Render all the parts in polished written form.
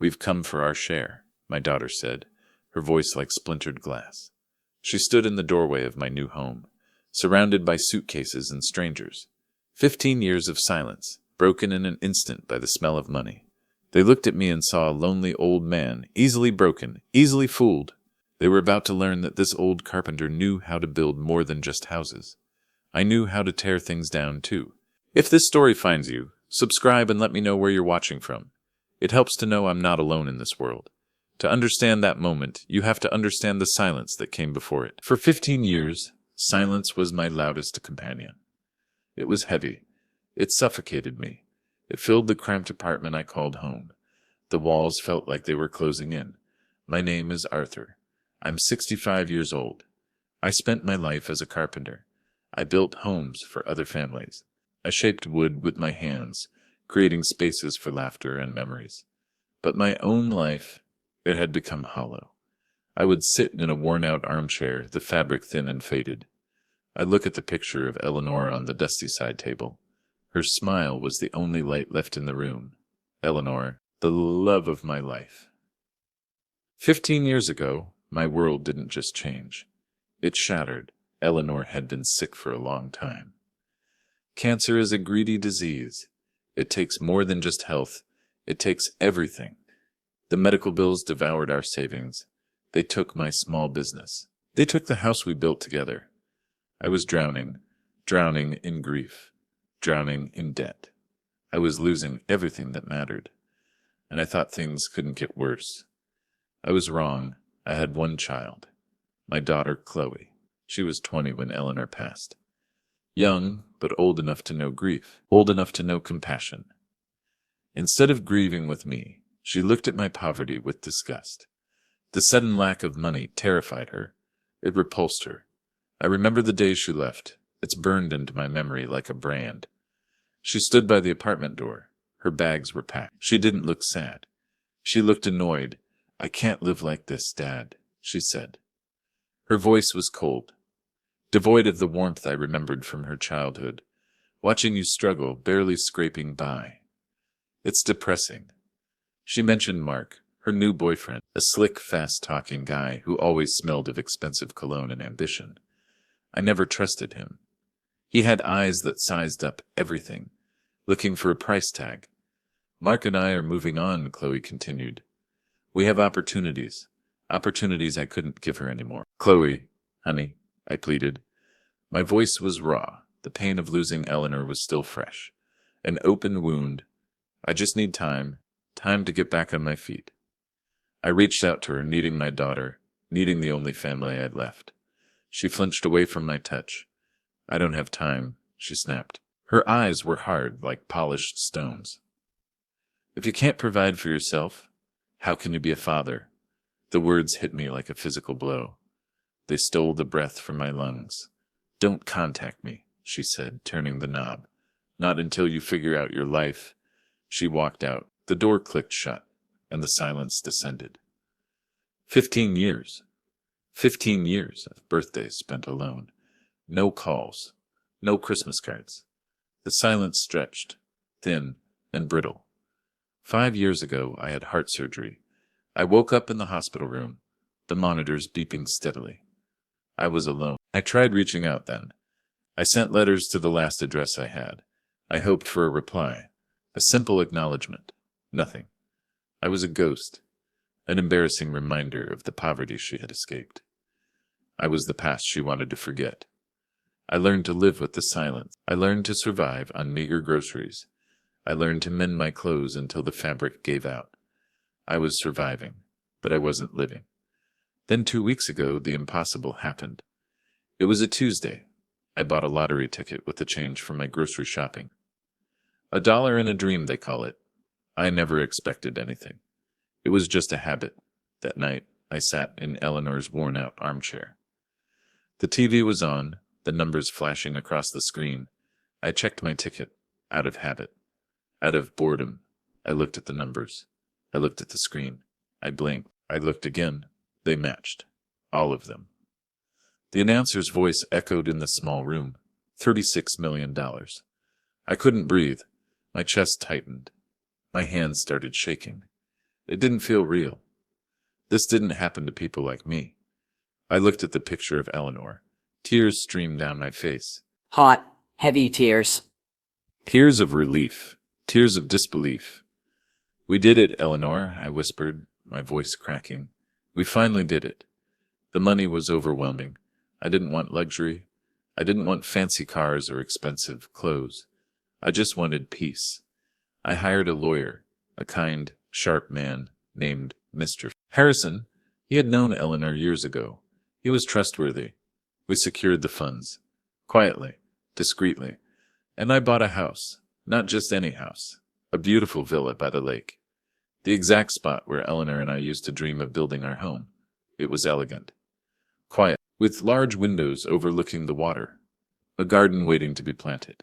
"We've come for our share," my daughter said, her voice like splintered glass. She stood in the doorway of my new home, surrounded by suitcases and strangers. 15 years of silence, broken in an instant by the smell of money. They looked at me and saw a lonely old man, easily broken, easily fooled. They were about to learn that this old carpenter knew how to build more than just houses. I knew how to tear things down, too. If this story finds you, subscribe and let me know where you're watching from. It helps to know I'm not alone in this world. To understand that moment, you have to understand the silence that came before it. For 15 years, silence was my loudest companion. It was heavy. It suffocated me. It filled the cramped apartment I called home. The walls felt like they were closing in. My name is Arthur. I'm 65 years old. I spent my life as a carpenter. I built homes for other families. I shaped wood with my hands, creating spaces for laughter and memories. But my own life, it had become hollow. I would sit in a worn-out armchair, the fabric thin and faded. I'd look at the picture of Eleanor on the dusty side table. Her smile was the only light left in the room. Eleanor, the love of my life. 15 years ago, my world didn't just change. It shattered. Eleanor had been sick for a long time. Cancer is a greedy disease. It takes more than just health. It takes everything. The medical bills devoured our savings. They took my small business. They took the house we built together. I was drowning in grief, drowning in debt. I was losing everything that mattered. And I thought things couldn't get worse. I was wrong. I had one child. My daughter, Chloe. She was 20 when Eleanor passed. Young, but old enough to know grief, old enough to know compassion. Instead of grieving with me, she looked at my poverty with disgust. The sudden lack of money terrified her. It repulsed her. I remember the day she left. It's burned into my memory like a brand. She stood by the apartment door. Her bags were packed. She didn't look sad. She looked annoyed. "I can't live like this, Dad," she said. Her voice was cold, devoid of the warmth I remembered from her childhood. "Watching you struggle, barely scraping by. It's depressing." She mentioned Mark, her new boyfriend, a slick, fast-talking guy who always smelled of expensive cologne and ambition. I never trusted him. He had eyes that sized up everything, looking for a price tag. "Mark and I are moving on," Chloe continued. "We have opportunities I couldn't give her anymore." "Chloe, honey," I pleaded. My voice was raw. The pain of losing Eleanor was still fresh. An open wound. "I just need time to get back on my feet." I reached out to her, needing my daughter, needing the only family I'd left. She flinched away from my touch. "I don't have time," she snapped. Her eyes were hard, like polished stones. "If you can't provide for yourself, how can you be a father?" The words hit me like a physical blow. They stole the breath from my lungs. "Don't contact me," she said, turning the knob. "Not until you figure out your life." She walked out. The door clicked shut, and the silence descended. 15 years. 15 years of birthdays spent alone. No calls. No Christmas cards. The silence stretched, thin and brittle. 5 years ago, I had heart surgery. I woke up in the hospital room, the monitors beeping steadily. I was alone. I tried reaching out then. I sent letters to the last address I had. I hoped for a reply, a simple acknowledgement. Nothing. I was a ghost, an embarrassing reminder of the poverty she had escaped. I was the past she wanted to forget. I learned to live with the silence. I learned to survive on meager groceries. I learned to mend my clothes until the fabric gave out. I was surviving, but I wasn't living. Then 2 weeks ago, the impossible happened. It was a Tuesday. I bought a lottery ticket with the change from my grocery shopping. $1 in a dream, they call it. I never expected anything. It was just a habit. That night, I sat in Eleanor's worn-out armchair. The TV was on, the numbers flashing across the screen. I checked my ticket, out of habit. Out of boredom, I looked at the numbers. I looked at the screen. I blinked. I looked again. They matched. All of them. The announcer's voice echoed in the small room. $36 million. I couldn't breathe. My chest tightened. My hands started shaking. It didn't feel real. This didn't happen to people like me. I looked at the picture of Eleanor. Tears streamed down my face. Hot, heavy tears. Tears of relief. Tears of disbelief. We did it, Eleanor, I whispered, my voice cracking. We finally did it. The money was overwhelming. I didn't want luxury. I didn't want fancy cars or expensive clothes. I just wanted peace. I hired a lawyer, a kind, sharp man named Mr. Harrison. He had known Eleanor years ago. He was trustworthy. We secured the funds. Quietly, discreetly. And I bought a house. Not just any house. A beautiful villa by the lake. The exact spot where Eleanor and I used to dream of building our home. It was elegant. Quiet, with large windows overlooking the water. A garden waiting to be planted.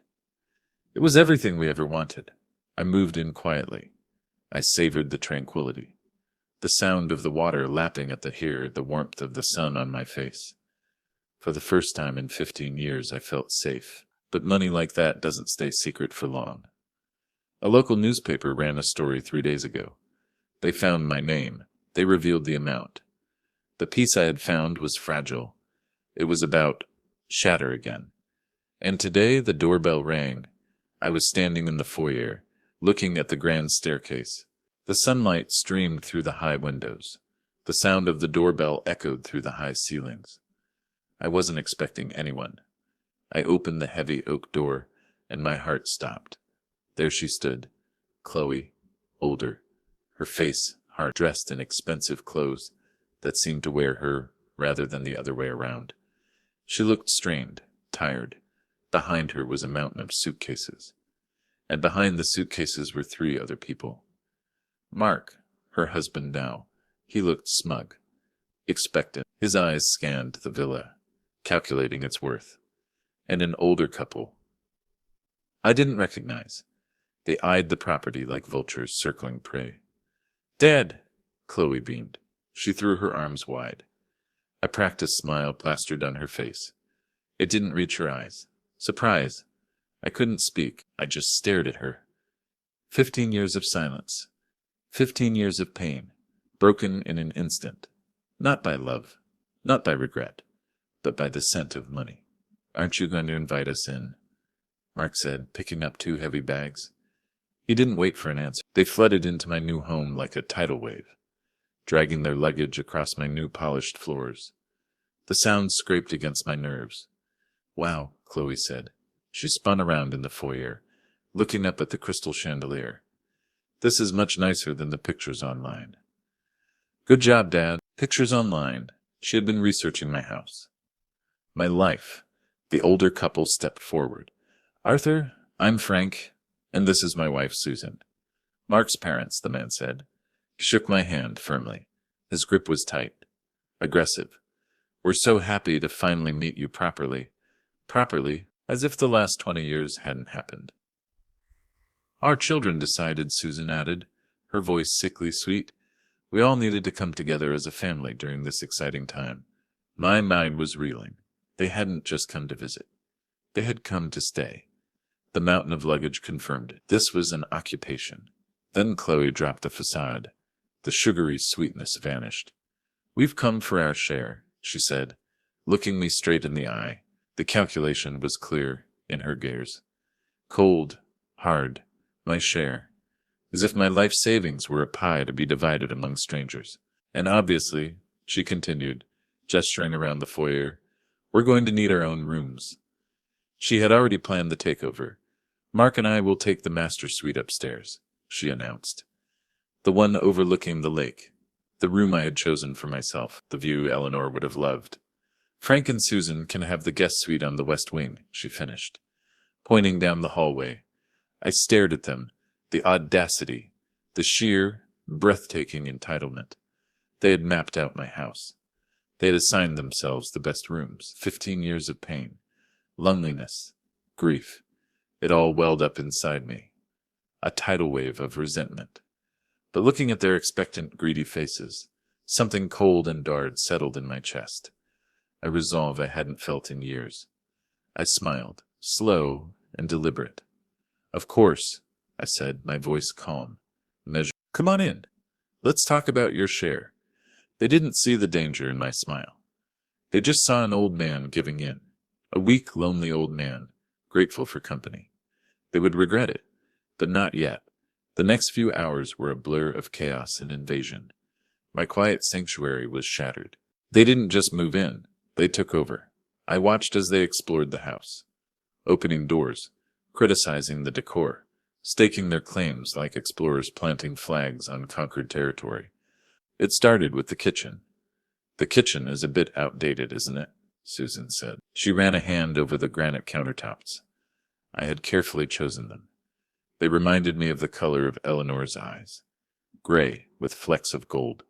It was everything we ever wanted. I moved in quietly. I savored the tranquility. The sound of the water lapping at the warmth of the sun on my face. For the first time in 15 years, I felt safe. But money like that doesn't stay secret for long. A local newspaper ran a story 3 days ago. They found my name. They revealed the amount. The piece I had found was fragile. It was about shatter again. And today the doorbell rang. I was standing in the foyer, looking at the grand staircase. The sunlight streamed through the high windows. The sound of the doorbell echoed through the high ceilings. I wasn't expecting anyone. I opened the heavy oak door, and my heart stopped. There she stood, Chloe, older, her face hard, dressed in expensive clothes that seemed to wear her rather than the other way around. She looked strained, tired. Behind her was a mountain of suitcases. And behind the suitcases were 3 other people. Mark, her husband now, he looked smug, expectant. His eyes scanned the villa, calculating its worth. And an older couple I didn't recognize. They eyed the property like vultures circling prey. Dad! Chloe beamed. She threw her arms wide. A practiced smile plastered on her face. It didn't reach her eyes. Surprise. I couldn't speak. I just stared at her. 15 years of silence. 15 years of pain, broken in an instant. Not by love, not by regret, but by the scent of money. Aren't you going to invite us in? Mark said, picking up 2 heavy bags. He didn't wait for an answer. They flooded into my new home like a tidal wave, dragging their luggage across my new polished floors. The sound scraped against my nerves. Wow, Chloe said. She spun around in the foyer, looking up at the crystal chandelier. This is much nicer than the pictures online. Good job, Dad. Pictures online. She had been researching my house. My life. The older couple stepped forward. Arthur, I'm Frank, and this is my wife, Susan. Mark's parents, the man said. He shook my hand firmly. His grip was tight, aggressive. We're so happy to finally meet you properly. Properly, as if the last 20 years hadn't happened. Our children decided, Susan added, her voice sickly sweet. We all needed to come together as a family during this exciting time. My mind was reeling. They hadn't just come to visit. They had come to stay. The mountain of luggage confirmed it. This was an occupation. Then Chloe dropped the facade. The sugary sweetness vanished. We've come for our share, she said, looking me straight in the eye. The calculation was clear in her gaze. Cold, hard, my share. As if my life savings were a pie to be divided among strangers. And obviously, she continued, gesturing around the foyer, we're going to need our own rooms. She had already planned the takeover. Mark and I will take the master suite upstairs, she announced. The one overlooking the lake. The room I had chosen for myself, the view Eleanor would have loved. Frank and Susan can have the guest suite on the west wing, she finished, pointing down the hallway. I stared at them, the audacity, the sheer, breathtaking entitlement. They had mapped out my house. They had assigned themselves the best rooms. 15 years of pain, loneliness, grief. It all welled up inside me. A tidal wave of resentment. But looking at their expectant, greedy faces, something cold and dark settled in my chest. A resolve I hadn't felt in years. I smiled, slow and deliberate. Of course, I said, my voice calm, measured. Come on in. Let's talk about your share. They didn't see the danger in my smile. They just saw an old man giving in. A weak, lonely old man, grateful for company. They would regret it, but not yet. The next few hours were a blur of chaos and invasion. My quiet sanctuary was shattered. They didn't just move in, they took over. I watched as they explored the house, opening doors, criticizing the decor, staking their claims like explorers planting flags on conquered territory. It started with the kitchen. The kitchen is a bit outdated, isn't it? Susan said. She ran a hand over the granite countertops. I had carefully chosen them. They reminded me of the color of Eleanor's eyes, gray with flecks of gold.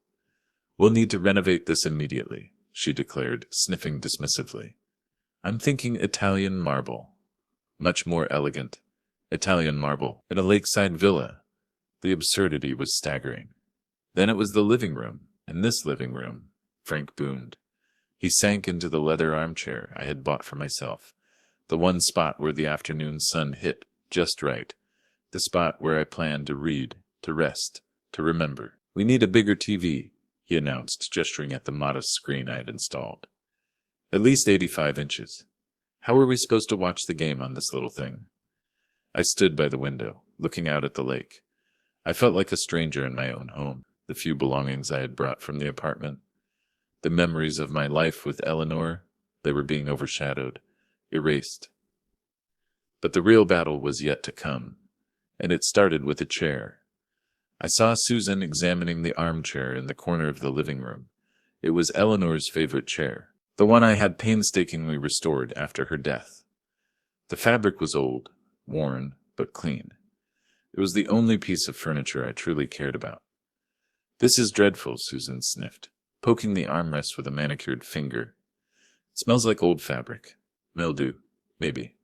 We'll need to renovate this immediately, she declared, sniffing dismissively. I'm thinking Italian marble. Much more elegant. Italian marble in a lakeside villa. The absurdity was staggering. Then it was the living room. In this living room, Frank boomed. He sank into the leather armchair I had bought for myself, the one spot where the afternoon sun hit just right, the spot where I planned to read, to rest, to remember. We need a bigger TV, he announced, gesturing at the modest screen I had installed. At least 85 inches. How are we supposed to watch the game on this little thing? I stood by the window, looking out at the lake. I felt like a stranger in my own home, the few belongings I had brought from the apartment. The memories of my life with Eleanor, they were being overshadowed, erased. But the real battle was yet to come, and it started with a chair. I saw Susan examining the armchair in the corner of the living room. It was Eleanor's favorite chair, the one I had painstakingly restored after her death. The fabric was old, worn, but clean. It was the only piece of furniture I truly cared about. This is dreadful, Susan sniffed, poking the armrest with a manicured finger. It smells like old fabric. Mildew, maybe.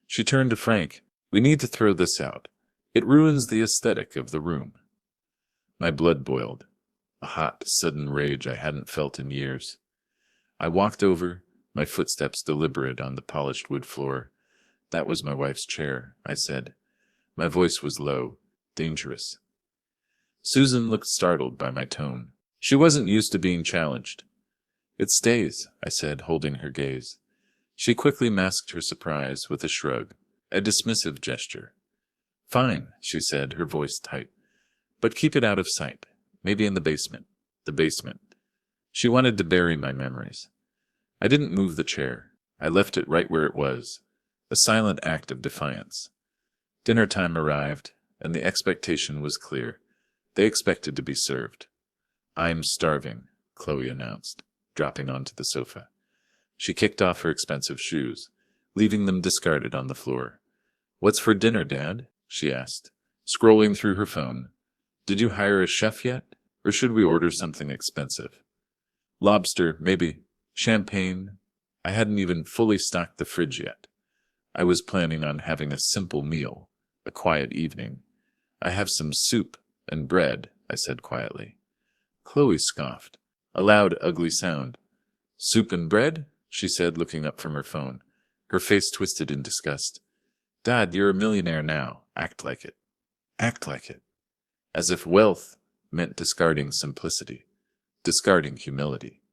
She turned to Frank. We need to throw this out. It ruins the aesthetic of the room. My blood boiled, a hot, sudden rage I hadn't felt in years. I walked over, my footsteps deliberate on the polished wood floor. That was my wife's chair, I said. My voice was low, dangerous. Susan looked startled by my tone. She wasn't used to being challenged. It stays, I said, holding her gaze. She quickly masked her surprise with a shrug, a dismissive gesture. Fine, she said, her voice tight. But keep it out of sight, maybe in the basement. The basement. She wanted to bury my memories. I didn't move the chair. I left it right where it was, a silent act of defiance. Dinner time arrived, and the expectation was clear. They expected to be served. I'm starving, Chloe announced, dropping onto the sofa. She kicked off her expensive shoes, leaving them discarded on the floor. What's for dinner, Dad? She asked, scrolling through her phone. Did you hire a chef yet? Or should we order something expensive? Lobster, maybe. Champagne. I hadn't even fully stocked the fridge yet. I was planning on having a simple meal, a quiet evening. I have some soup and bread, I said quietly. Chloe scoffed, a loud, ugly sound. Soup and bread? She said, looking up from her phone. Her face twisted in disgust. Dad, you're a millionaire now. Act like it. Act like it. As if wealth meant discarding simplicity, discarding humility.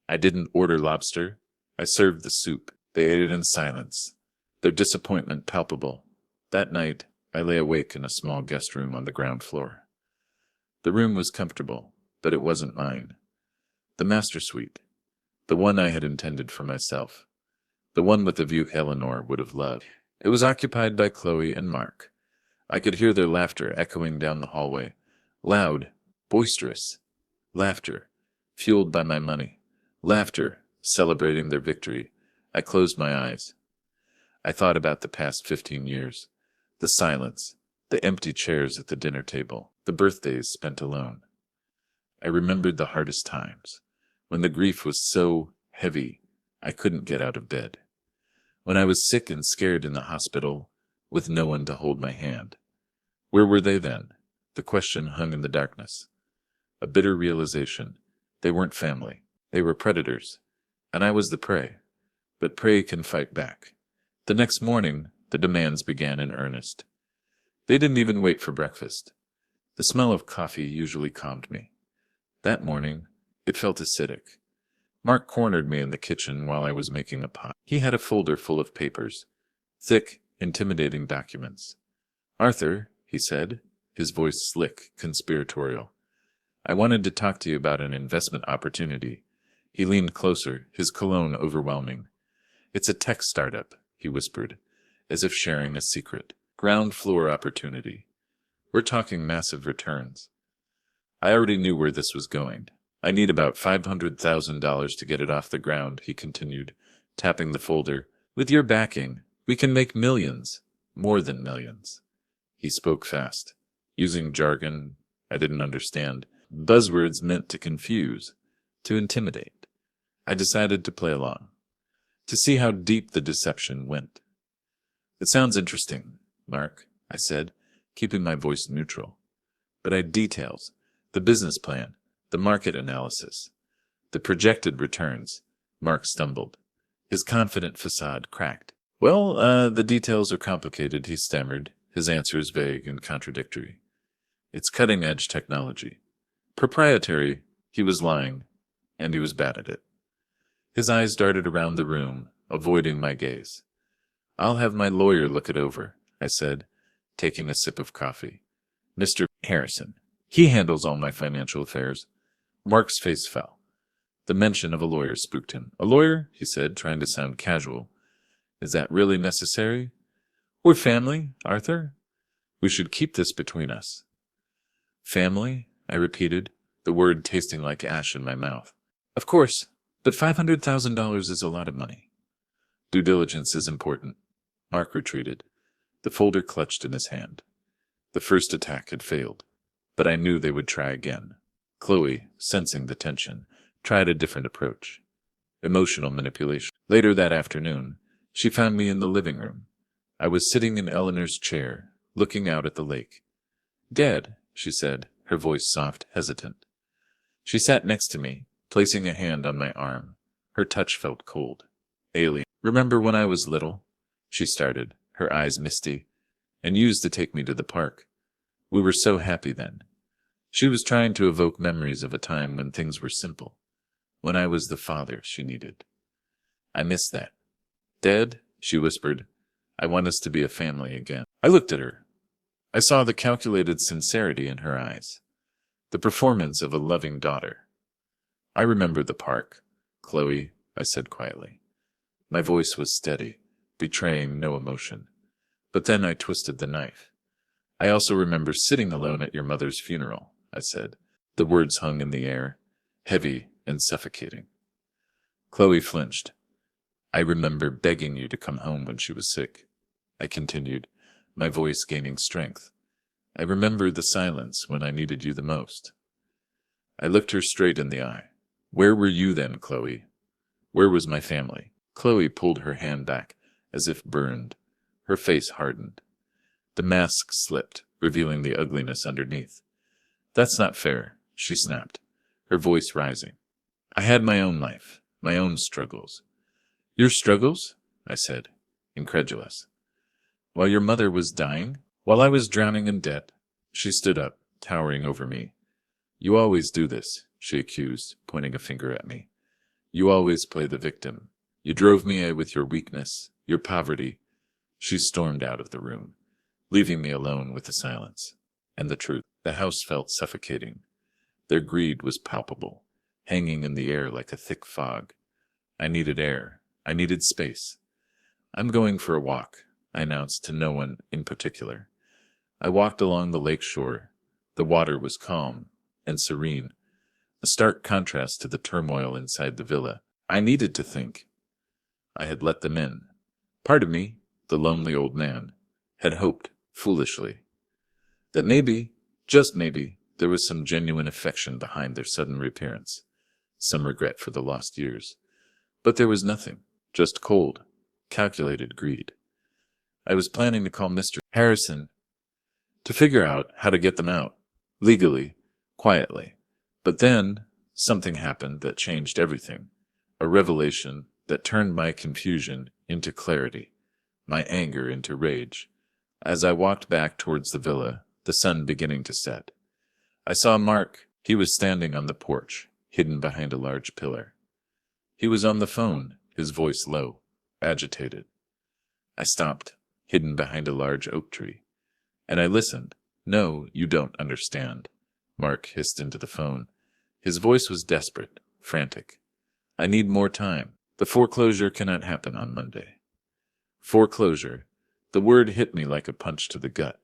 I didn't order lobster. I served the soup. They ate it in silence, their disappointment palpable. That night, I lay awake in a small guest room on the ground floor. The room was comfortable, but it wasn't mine. The master suite, the one I had intended for myself, the one with the view Eleanor would have loved. It was occupied by Chloe and Mark. I could hear their laughter echoing down the hallway, loud, boisterous. Laughter, fueled by my money. Laughter, celebrating their victory. I closed my eyes. I thought about the past 15 years, the silence, the empty chairs at the dinner table, the birthdays spent alone. I remembered the hardest times, when the grief was so heavy I couldn't get out of bed. When I was sick and scared in the hospital, with no one to hold my hand. Where were they then? The question hung in the darkness. A bitter realization. They weren't family. They were predators. And I was the prey. But prey can fight back. The next morning, the demands began in earnest. They didn't even wait for breakfast. The smell of coffee usually calmed me. That morning, it felt acidic. Mark cornered me in the kitchen while I was making a pie. He had a folder full of papers, thick, intimidating documents. "Arthur," he said, his voice slick, conspiratorial. "I wanted to talk to you about an investment opportunity." He leaned closer, his cologne overwhelming. "It's a tech startup," he whispered, as if sharing a secret. "Ground floor opportunity. We're talking massive returns." I already knew where this was going. "I need about $500,000 to get it off the ground," he continued, tapping the folder. "With your backing, we can make millions. More than millions." He spoke fast, using jargon I didn't understand, buzzwords meant to confuse, to intimidate. I decided to play along, to see how deep the deception went. "It sounds interesting, Mark," I said, keeping my voice neutral. "But I details, the business plan, the market analysis, the projected returns." Mark stumbled. His confident facade cracked. "Well, the details are complicated," he stammered, his answers vague and contradictory. "It's cutting-edge technology. Proprietary." He was lying, and he was bad at it. His eyes darted around the room, avoiding my gaze. "I'll have my lawyer look it over," I said, taking a sip of coffee. "Mr. Harrison. He handles all my financial affairs." Mark's face fell. The mention of a lawyer spooked him. "A lawyer?" he said, trying to sound casual. "Is that really necessary? We're family, Arthur. We should keep this between us." "Family?" I repeated, the word tasting like ash in my mouth. "Of course, but $500,000 is a lot of money." "Due diligence is important." Mark retreated, the folder clutched in his hand. The first attack had failed, but I knew they would try again. Chloe, sensing the tension, tried a different approach. Emotional manipulation. Later that afternoon, she found me in the living room. I was sitting in Eleanor's chair, looking out at the lake. "Dad," she said, her voice soft, hesitant. She sat next to me, placing a hand on my arm. Her touch felt cold, alien. "Remember when I was little?" she started, her eyes misty, "and used to take me to the park. We were so happy then." She was trying to evoke memories of a time when things were simple, when I was the father she needed. "I miss that. Dad," she whispered, "I want us to be a family again." I looked at her. I saw the calculated sincerity in her eyes, the performance of a loving daughter. "I remember the park, Chloe," I said quietly. My voice was steady, betraying no emotion. But then I twisted the knife. "I also remember sitting alone at your mother's funeral," I said. The words hung in the air, heavy and suffocating. Chloe flinched. "I remember begging you to come home when she was sick," I continued, my voice gaining strength. "I remember the silence when I needed you the most." I looked her straight in the eye. "Where were you then, Chloe? Where was my family?" Chloe pulled her hand back, as if burned. Her face hardened. The mask slipped, revealing the ugliness underneath. "That's not fair," she snapped, her voice rising. "I had my own life, my own struggles." "Your struggles?" I said, incredulous. "While your mother was dying? While I was drowning in debt?" She stood up, towering over me. "You always do this," she accused, pointing a finger at me. "You always play the victim. You drove me with your weakness, your poverty." She stormed out of the room, leaving me alone with the silence and the truth. The house felt suffocating. Their greed was palpable, hanging in the air like a thick fog. I needed air. I needed space. "I'm going for a walk," I announced to no one in particular. I walked along the lake shore. The water was calm and serene, a stark contrast to the turmoil inside the villa. I needed to think. I had let them in. Part of me, the lonely old man, had hoped, foolishly, that maybe, just maybe, there was some genuine affection behind their sudden reappearance, some regret for the lost years. But there was nothing, just cold, calculated greed. I was planning to call Mr. Harrison to figure out how to get them out, legally, quietly. But then something happened that changed everything, a revelation that turned my confusion into clarity, my anger into rage. As I walked back towards the villa, the sun beginning to set, I saw Mark. He was standing on the porch, hidden behind a large pillar. He was on the phone, his voice low, agitated. I stopped, hidden behind a large oak tree, and I listened. No, you don't understand, Mark hissed into the phone. His voice was desperate, frantic. I need more time. The foreclosure cannot happen on Monday. Foreclosure. The word hit me like a punch to the gut.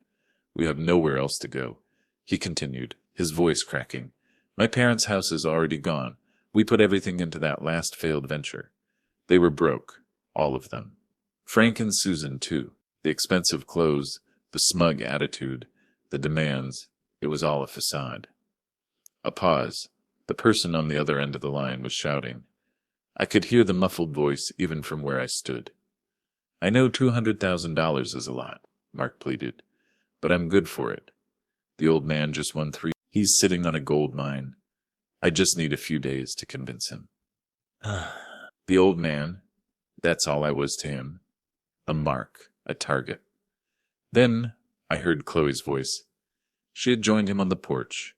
We have nowhere else to go, he continued, his voice cracking. My parents' house is already gone. We put everything into that last failed venture. They were broke, all of them. Frank and Susan, too. The expensive clothes, the smug attitude, the demands. It was all a facade. A pause. The person on the other end of the line was shouting. I could hear the muffled voice even from where I stood. I know $200,000 is a lot, Mark pleaded, but I'm good for it. The old man just won 3. He's sitting on a gold mine. I just need a few days to convince him. The old man, that's all I was to him. A mark, a target. Then I heard Chloe's voice. She had joined him on the porch.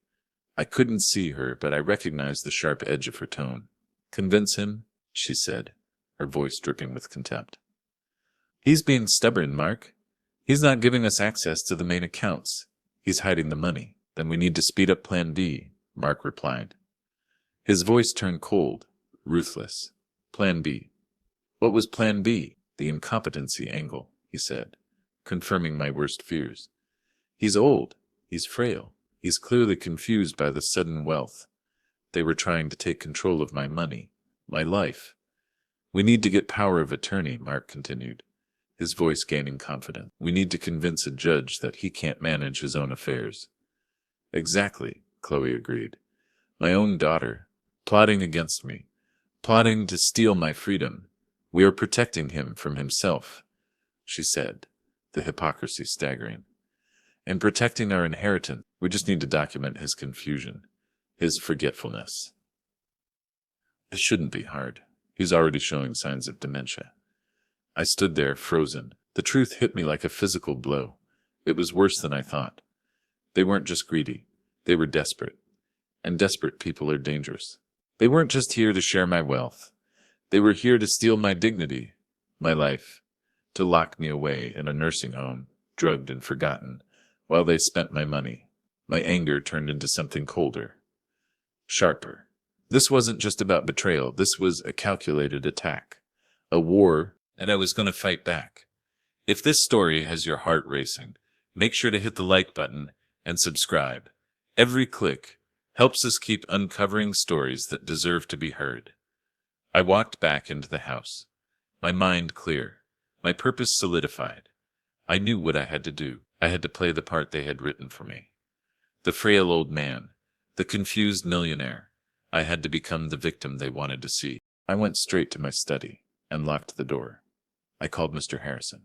I couldn't see her, but I recognized the sharp edge of her tone. Convince him, she said, her voice dripping with contempt. He's being stubborn, Mark. He's not giving us access to the main accounts. He's hiding the money. Then we need to speed up Plan B, Mark replied. His voice turned cold, ruthless. Plan B. What was Plan B? The incompetency angle, he said, confirming my worst fears. He's old. He's frail. He's clearly confused by the sudden wealth. They were trying to take control of my money, my life. We need to get power of attorney, Mark continued, his voice gaining confidence. We need to convince a judge that he can't manage his own affairs. Exactly, Chloe agreed. My own daughter, plotting against me, plotting to steal my freedom. We are protecting him from himself, she said, the hypocrisy staggering. And protecting our inheritance. We just need to document his confusion, his forgetfulness. It shouldn't be hard. He's already showing signs of dementia. I stood there, frozen. The truth hit me like a physical blow. It was worse than I thought. They weren't just greedy. They were desperate. And desperate people are dangerous. They weren't just here to share my wealth. They were here to steal my dignity, my life, to lock me away in a nursing home, drugged and forgotten, while they spent my money. My anger turned into something colder, sharper. This wasn't just about betrayal. This was a calculated attack, a war, and I was going to fight back. If this story has your heart racing, make sure to hit the like button and subscribe. Every click helps us keep uncovering stories that deserve to be heard. I walked back into the house, my mind clear, my purpose solidified. I knew what I had to do. I had to play the part they had written for me. The frail old man, the confused millionaire. I had to become the victim they wanted to see. I went straight to my study and locked the door. I called Mr. Harrison.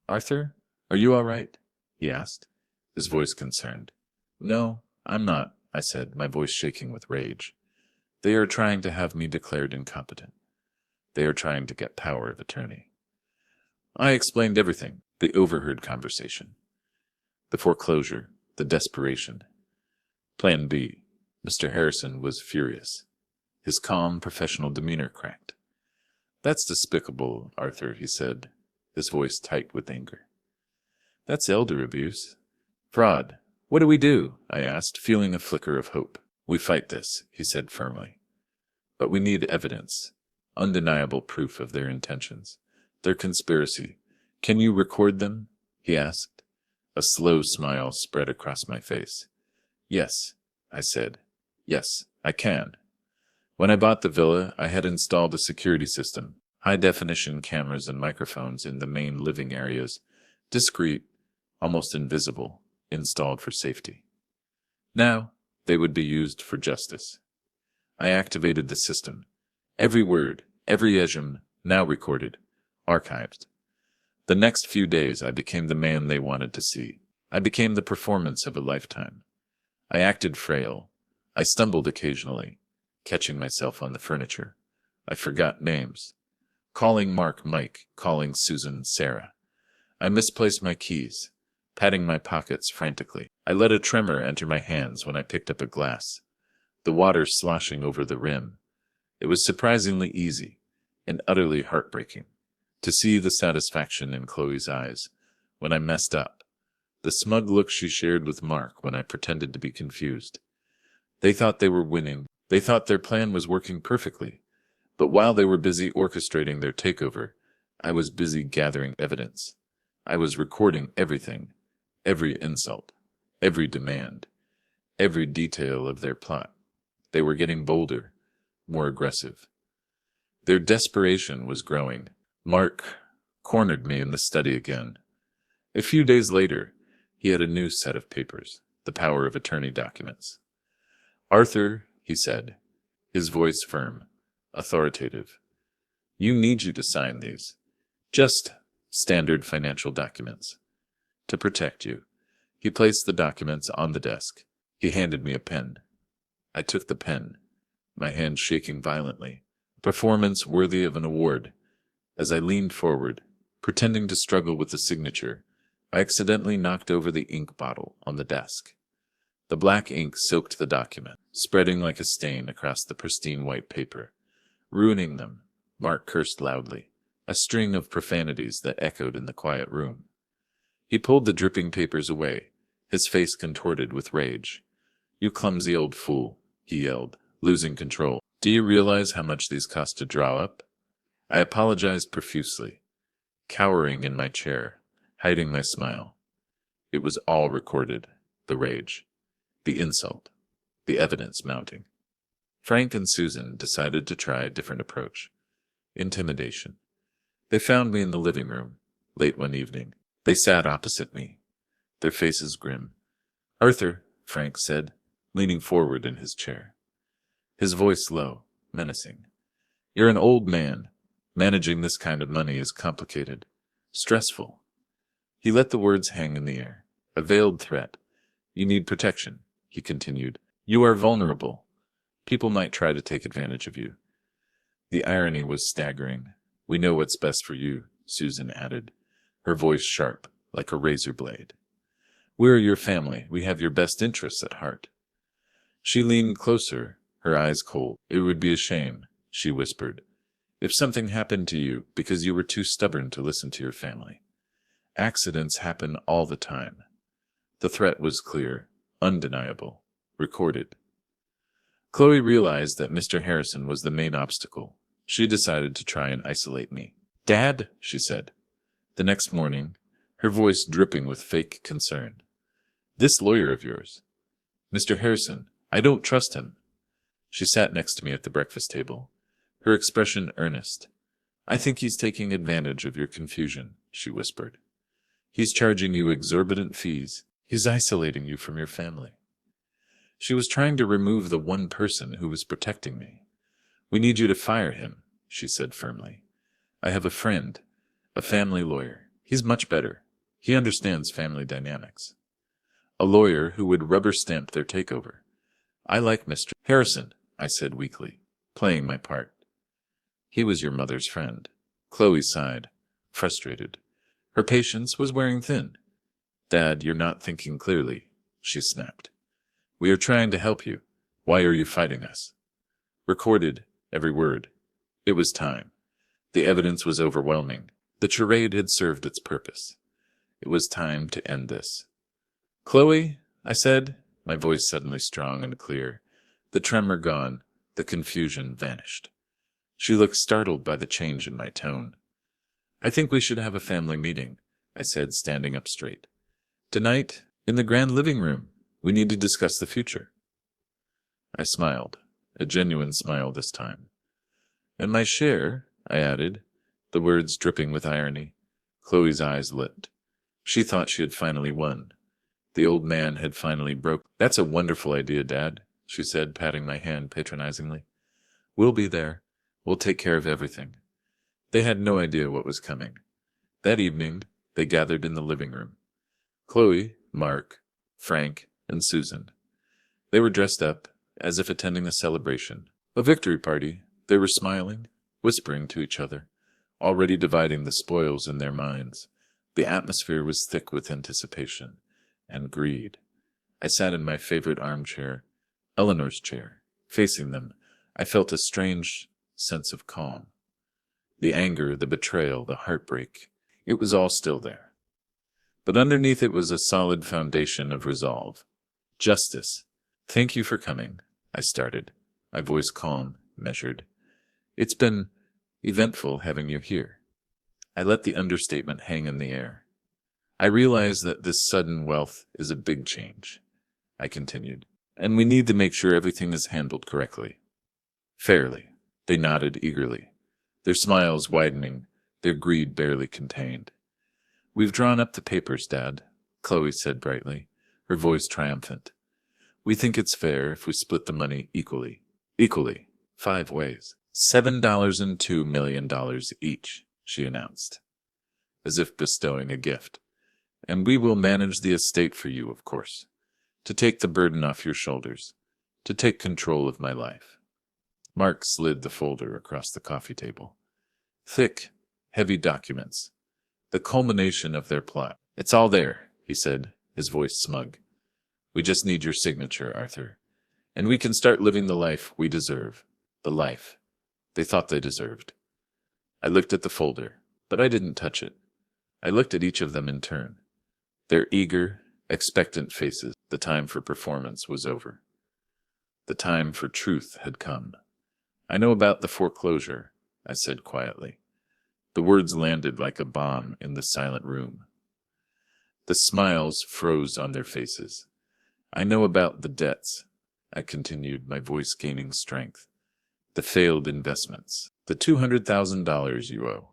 Arthur, are you all right? He asked, his voice concerned. No, I'm not, I said, my voice shaking with rage. They are trying to have me declared incompetent. They are trying to get power of attorney. I explained everything, the overheard conversation, the foreclosure, the desperation. Plan B. Mr. Harrison was furious. His calm, professional demeanor cracked. That's despicable, Arthur, he said, his voice tight with anger. That's elder abuse. Fraud. What do we do? I asked, feeling a flicker of hope. We fight this, he said firmly. But we need evidence, undeniable proof of their intentions, their conspiracy. Can you record them? He asked. A slow smile spread across my face. Yes, I said. Yes, I can. When I bought the villa, I had installed a security system, high-definition cameras and microphones in the main living areas, discreet, almost invisible, installed for safety. Now, they would be used for justice. I activated the system. Every word, every ejim, now recorded, archived. The next few days I became the man they wanted to see. I became the performance of a lifetime. I acted frail. I stumbled occasionally, catching myself on the furniture. I forgot names. Calling Mark Mike, calling Susan Sarah. I misplaced my keys, patting my pockets frantically. I let a tremor enter my hands when I picked up a glass, the water sloshing over the rim. It was surprisingly easy and utterly heartbreaking to see the satisfaction in Chloe's eyes when I messed up, the smug look she shared with Mark when I pretended to be confused. They thought they were winning. They thought their plan was working perfectly. But while they were busy orchestrating their takeover, I was busy gathering evidence. I was recording everything, every insult, every demand, every detail of their plot. They were getting bolder, more aggressive. Their desperation was growing. Mark cornered me in the study again. A few days later, he had a new set of papers, the power of attorney documents. "Arthur," he said, his voice firm, authoritative, "you need you to sign these. Just standard financial documents. To protect you." He placed the documents on the desk. He handed me a pen. I took the pen, my hand shaking violently, a performance worthy of an award. As I leaned forward, pretending to struggle with the signature, I accidentally knocked over the ink bottle on the desk. The black ink soaked the document, spreading like a stain across the pristine white paper. "Ruining them," Mark cursed loudly, a string of profanities that echoed in the quiet room. He pulled the dripping papers away, his face contorted with rage. "You clumsy old fool," he yelled, losing control. "Do you realize how much these cost to draw up?" I apologized profusely, cowering in my chair, hiding my smile. It was all recorded, the rage, the insult, the evidence mounting. Frank and Susan decided to try a different approach. Intimidation. They found me in the living room, late one evening. They sat opposite me, their faces grim. "Arthur," Frank said, leaning forward in his chair, his voice low, menacing. "You're an old man. Managing this kind of money is complicated, stressful." He let the words hang in the air, a veiled threat. "You need protection," he continued. "You are vulnerable. People might try to take advantage of you." The irony was staggering. "We know what's best for you," Susan added, her voice sharp, like a razor blade. "We're your family. We have your best interests at heart." She leaned closer, her eyes cold. "It would be a shame," she whispered, "if something happened to you because you were too stubborn to listen to your family. Accidents happen all the time." The threat was clear, undeniable, recorded. Chloe realized that Mr. Harrison was the main obstacle. She decided to try and isolate me. "Dad," she said, the next morning, her voice dripping with fake concern. "This lawyer of yours, Mr. Harrison, I don't trust him." She sat next to me at the breakfast table, her expression earnest. "I think he's taking advantage of your confusion," she whispered. "He's charging you exorbitant fees. He's isolating you from your family." She was trying to remove the one person who was protecting me. "We need you to fire him," she said firmly. "I have a friend, a family lawyer. He's much better. He understands family dynamics. A lawyer who would rubber stamp their takeover." "I like Mr. Harrison," I said weakly, playing my part. "He was your mother's friend." Chloe sighed, frustrated. Her patience was wearing thin. "Dad, you're not thinking clearly," she snapped. "We are trying to help you. Why are you fighting us?" Recorded, every word. It was time. The evidence was overwhelming. The charade had served its purpose. It was time to end this. "Chloe," I said, my voice suddenly strong and clear, the tremor gone, the confusion vanished. She looked startled by the change in my tone. "I think we should have a family meeting," I said, standing up straight. "Tonight, in the grand living room. We need to discuss the future." I smiled, a genuine smile this time. "And my share," I added, the words dripping with irony. Chloe's eyes lit. She thought she had finally won. The old man had finally broke. "That's a wonderful idea, Dad," she said, patting my hand patronizingly. "We'll be there. We'll take care of everything." They had no idea what was coming. That evening, they gathered in the living room. Chloe, Mark, Frank, and Susan. They were dressed up, as if attending a celebration, a victory party. They were smiling, whispering to each other, already dividing the spoils in their minds. The atmosphere was thick with anticipation and greed. I sat in my favorite armchair, Eleanor's chair. Facing them, I felt a strange sense of calm. The anger, the betrayal, the heartbreak, it was all still there. But underneath it was a solid foundation of resolve. Justice. Thank you for coming, I started, my voice calm, measured. It's been eventful having you here. I let the understatement hang in the air. I realize that this sudden wealth is a big change, I continued, and we need to make sure everything is handled correctly. Fairly. They nodded eagerly, their smiles widening, their greed barely contained. We've drawn up the papers, Dad, Chloe said brightly, her voice triumphant. We think it's fair if we split the money equally. Equally. 5 ways. $7.2 million each, she announced, as if bestowing a gift. And we will manage the estate for you, of course, to take the burden off your shoulders, to take control of my life. Mark slid the folder across the coffee table. Thick, heavy documents, the culmination of their plot. It's all there, he said, his voice smug. We just need your signature, Arthur, and we can start living the life we deserve, the life they thought they deserved. I looked at the folder, but I didn't touch it. I looked at each of them in turn. Their eager, expectant faces. The time for performance was over. The time for truth had come. I know about the foreclosure, I said quietly. The words landed like a bomb in the silent room. The smiles froze on their faces. I know about the debts, I continued, my voice gaining strength. The failed investments. The $200,000 you owe.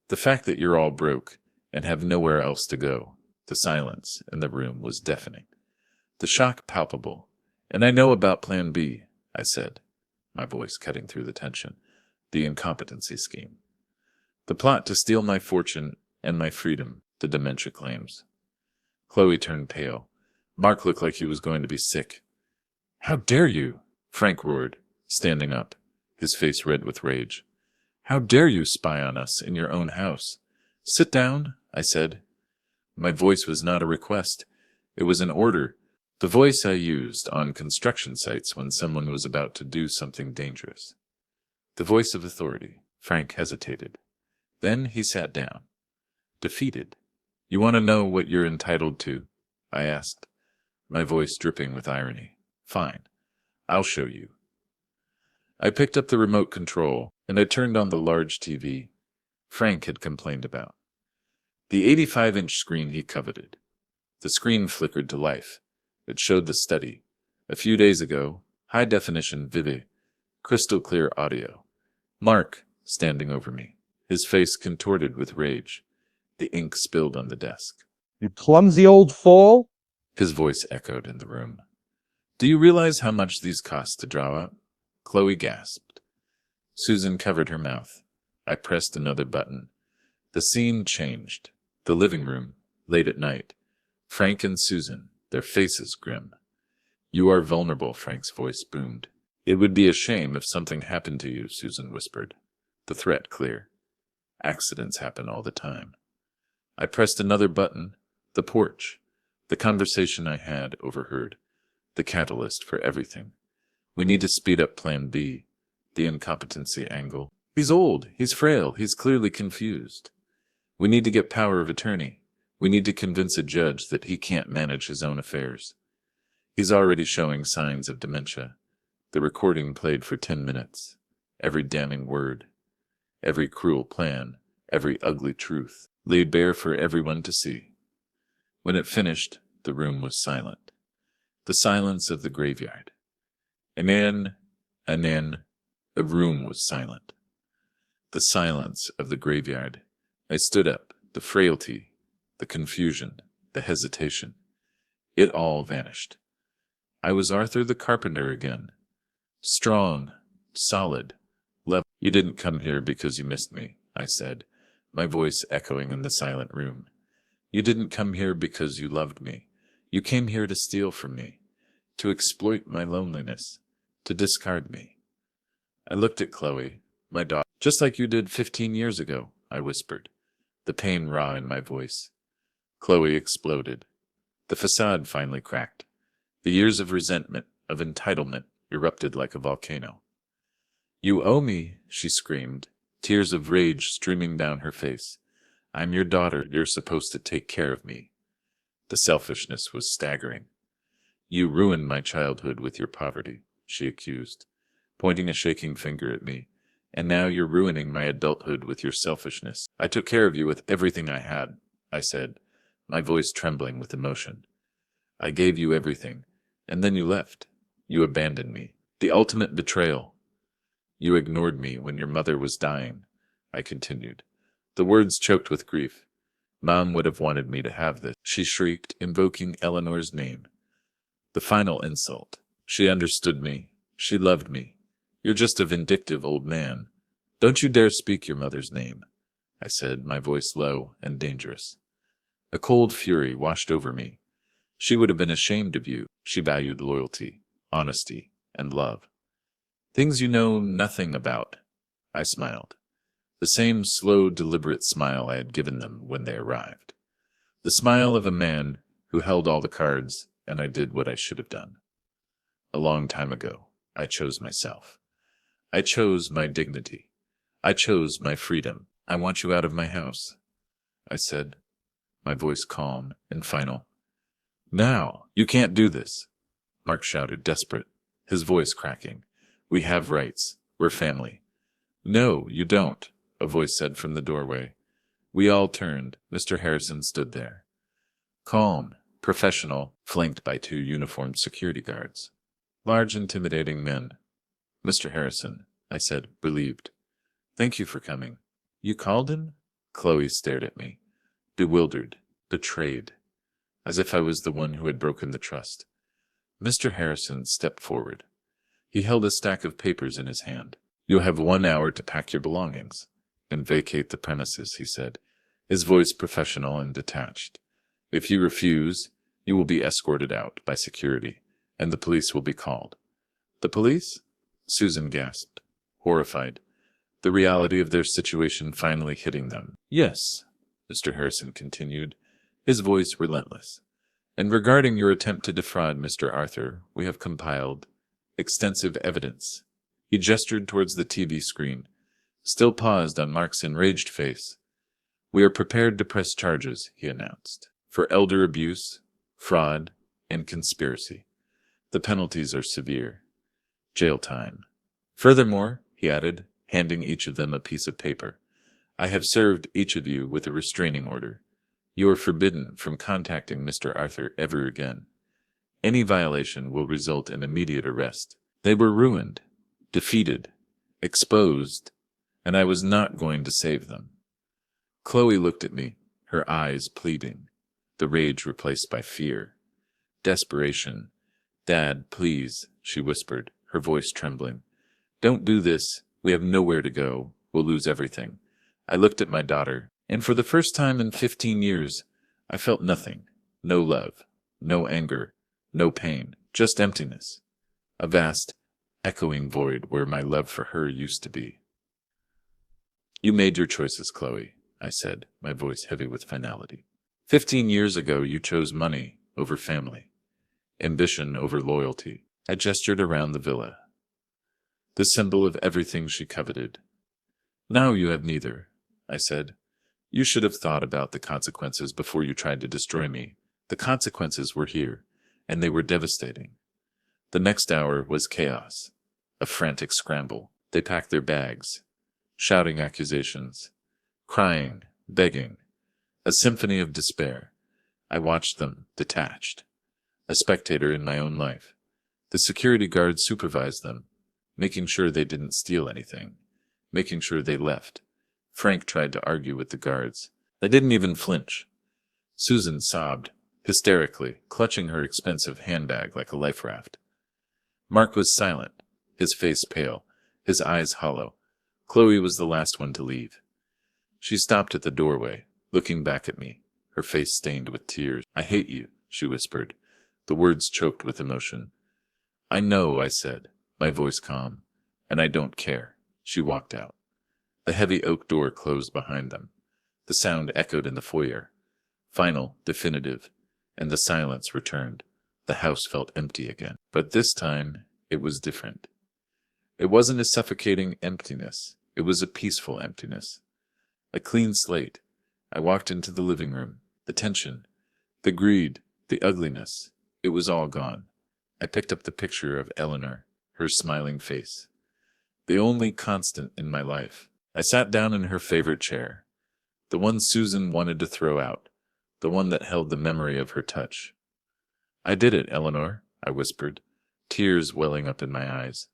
The fact that you're all broke and have nowhere else to go. The silence in the room was deafening. The shock palpable. And I know about Plan B, I said, my voice cutting through the tension. The incompetency scheme. The plot to steal my fortune and my freedom, the dementia claims. Chloe turned pale. Mark looked like he was going to be sick. How dare you? Frank roared, standing up, his face red with rage. How dare you spy on us in your own house? Sit down, I said. My voice was not a request. It was an order. The voice I used on construction sites when someone was about to do something dangerous. The voice of authority. Frank hesitated. Then he sat down. Defeated. You want to know what you're entitled to? I asked, my voice dripping with irony. Fine. I'll show you. I picked up the remote control, and I turned on the large TV Frank had complained about. The 85-inch screen he coveted. The screen flickered to life. It showed the study. A few days ago, high-definition vivid, crystal-clear audio. Mark, standing over me, his face contorted with rage. The ink spilled on the desk. You clumsy old fool! His voice echoed in the room. Do you realize how much these cost to draw up? Chloe gasped. Susan covered her mouth. I pressed another button. The scene changed. The living room, late at night. Frank and Susan, their faces grim. You are vulnerable, Frank's voice boomed. It would be a shame if something happened to you, Susan whispered. The threat clear. Accidents happen all the time. I pressed another button. The porch. The conversation I had overheard. The catalyst for everything. We need to speed up Plan B. The incompetency angle. He's old. He's frail. He's clearly confused. We need to get power of attorney. We need to convince a judge that he can't manage his own affairs. He's already showing signs of dementia. The recording played for 10 minutes. Every damning word. Every cruel plan. Every ugly truth. Laid bare for everyone to see. When it finished, the room was silent. The silence of the graveyard. And then, the room was silent. The silence of the graveyard. I stood up, the frailty, the confusion, the hesitation. It all vanished. I was Arthur the Carpenter again. Strong, solid, level. You didn't come here because you missed me, I said, my voice echoing in the silent room. You didn't come here because you loved me. You came here to steal from me, to exploit my loneliness, to discard me. I looked at Chloe, my daughter. Just like you did 15 years ago, I whispered, the pain raw in my voice. Chloe exploded. The facade finally cracked. The years of resentment, of entitlement, erupted like a volcano. "You owe me," she screamed, tears of rage streaming down her face. "I'm your daughter. You're supposed to take care of me." The selfishness was staggering. "You ruined my childhood with your poverty," she accused, pointing a shaking finger at me. "And now you're ruining my adulthood with your selfishness." "I took care of you with everything I had," I said, my voice trembling with emotion. "I gave you everything, and then you left. You abandoned me. The ultimate betrayal. You ignored me when your mother was dying," I continued, the words choked with grief. "Mom would have wanted me to have this," she shrieked, invoking Eleanor's name. The final insult. She understood me. She loved me. "You're just a vindictive old man. Don't you dare speak your mother's name," I said, my voice low and dangerous. A cold fury washed over me. "She would have been ashamed of you." She valued loyalty, honesty, and love. "Things you know nothing about," I smiled. The same slow, deliberate smile I had given them when they arrived. The smile of a man who held all the cards, and I did what I should have done. A long time ago, I chose myself. I chose my dignity. I chose my freedom. "I want you out of my house," I said, my voice calm and final. "Now, you can't do this," Mark shouted, desperate, his voice cracking. "We have rights. We're family." "No, you don't," a voice said from the doorway. We all turned. Mr. Harrison stood there. Calm, professional, flanked by two uniformed security guards. Large, intimidating men. "Mr. Harrison," I said, relieved. "Thank you for coming." "You called him?" Chloe stared at me, bewildered, betrayed, as if I was the one who had broken the trust. Mr. Harrison stepped forward. He held a stack of papers in his hand. "You'll have 1 hour to pack your belongings and vacate the premises," he said, his voice professional and detached. "If you refuse, you will be escorted out by security, and the police will be called." "The police?" Susan gasped, horrified, the reality of their situation finally hitting them. "Yes," Mr. Harrison continued, his voice relentless. "And regarding your attempt to defraud Mr. Arthur, we have compiled extensive evidence." He gestured towards the TV screen, still paused on Mark's enraged face. "We are prepared to press charges," he announced, "for elder abuse, fraud, and conspiracy. The penalties are severe. Jail time. Furthermore," he added, handing each of them a piece of paper, "I have served each of you with a restraining order. You are forbidden from contacting Mr. Arthur ever again. Any violation will result in immediate arrest." They were ruined, defeated, exposed, and I was not going to save them. Chloe looked at me, her eyes pleading, the rage replaced by fear. Desperation. "Dad, please," she whispered, her voice trembling. "Don't do this. We have nowhere to go. We'll lose everything." I looked at my daughter, and for the first time in 15 years, I felt nothing. No love, no anger, no pain, just emptiness. A vast, echoing void where my love for her used to be. "You made your choices, Chloe," I said, my voice heavy with finality. 15 years ago, you chose money over family, ambition over loyalty. I gestured around the villa, the symbol of everything she coveted. "Now you have neither," I said. "You should have thought about the consequences before you tried to destroy me." The consequences were here, and they were devastating. The next hour was chaos, a frantic scramble. They packed their bags, shouting accusations, crying, begging, a symphony of despair. I watched them, detached, a spectator in my own life. The security guards supervised them, making sure they didn't steal anything, making sure they left. Frank tried to argue with the guards. They didn't even flinch. Susan sobbed, hysterically, clutching her expensive handbag like a life raft. Mark was silent, his face pale, his eyes hollow. Chloe was the last one to leave. She stopped at the doorway, looking back at me, her face stained with tears. "I hate you," she whispered, the words choked with emotion. "I know," I said, my voice calm, "and I don't care." She walked out. The heavy oak door closed behind them. The sound echoed in the foyer, final, definitive, and the silence returned, The house felt empty again. But this time, it was different. It wasn't a suffocating emptiness. It was a peaceful emptiness. A clean slate. I walked into the living room. The tension, the greed, the ugliness. It was all gone. I picked up the picture of Eleanor, her smiling face. The only constant in my life. I sat down in her favorite chair. The one Susan wanted to throw out. The one that held the memory of her touch. "I did it, Eleanor," I whispered, tears welling up in my eyes.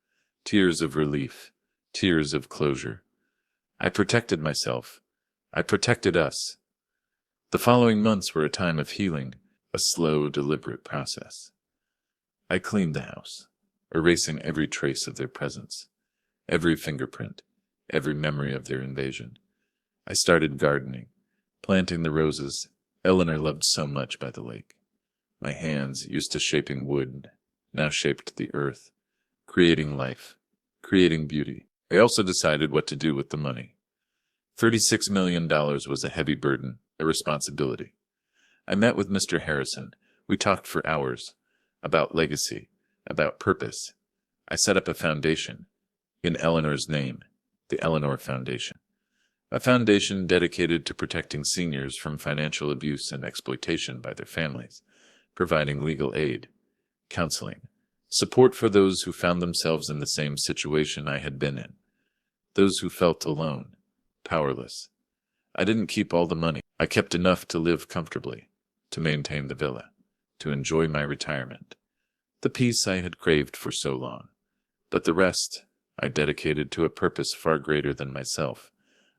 Tears of relief. Tears of closure. I protected myself. I protected us. The following months were a time of healing, a slow, deliberate process. I cleaned the house, erasing every trace of their presence, every fingerprint, every memory of their invasion. I started gardening, planting the roses Eleanor loved so much by the lake. My hands, used to shaping wood, now shaped the earth, creating life, creating beauty. I also decided what to do with the money. $36 million was a heavy burden, a responsibility. I met with Mr. Harrison. We talked for hours about legacy, about purpose. I set up a foundation in Eleanor's name, the Eleanor Foundation. A foundation dedicated to protecting seniors from financial abuse and exploitation by their families, providing legal aid, counseling, support for those who found themselves in the same situation I had been in, those who felt alone, powerless. I didn't keep all the money. I kept enough to live comfortably, to maintain the villa, to enjoy my retirement, the peace I had craved for so long. But the rest I dedicated to a purpose far greater than myself,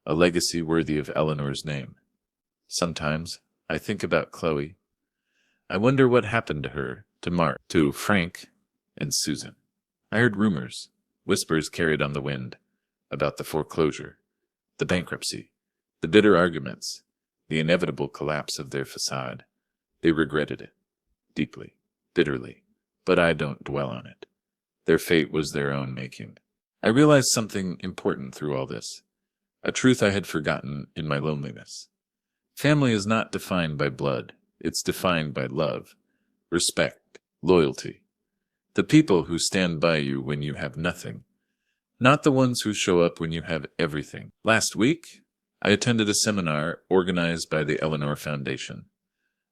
a legacy worthy of Eleanor's name. Sometimes I think about Chloe. I wonder what happened to her, to Mark, to Frank, and Susan. I heard rumors, whispers carried on the wind, about the foreclosure, the bankruptcy, the bitter arguments, the inevitable collapse of their facade. They regretted it, deeply, bitterly, but I don't dwell on it. Their fate was their own making. I realized something important through all this, a truth I had forgotten in my loneliness. Family is not defined by blood, it's defined by love, respect, loyalty. The people who stand by you when you have nothing, not the ones who show up when you have everything. Last week, I attended a seminar organized by the Eleanor Foundation.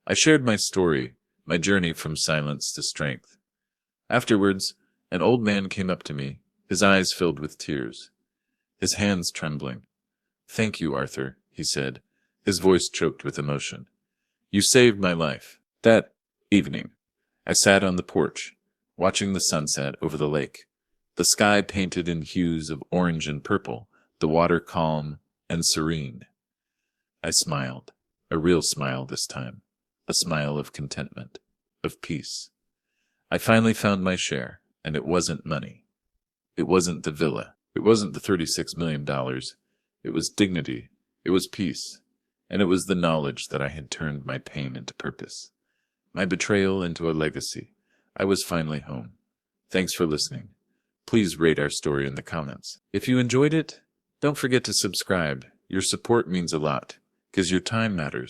I shared my story, my journey from silence to strength. Afterwards, an old man came up to me, his eyes filled with tears, his hands trembling. "Thank you, Arthur," he said, his voice choked with emotion. "You saved my life." That evening, I sat on the porch, watching the sunset over the lake, the sky painted in hues of orange and purple, the water calm and serene. I smiled, a real smile this time, a smile of contentment, of peace. I finally found my share, and it wasn't money. It wasn't the villa. It wasn't the $36 million. It was dignity. It was peace. And it was the knowledge that I had turned my pain into purpose, my betrayal into a legacy. I was finally home. Thanks for listening. Please rate our story in the comments. If you enjoyed it, don't forget to subscribe. Your support means a lot, because your time matters.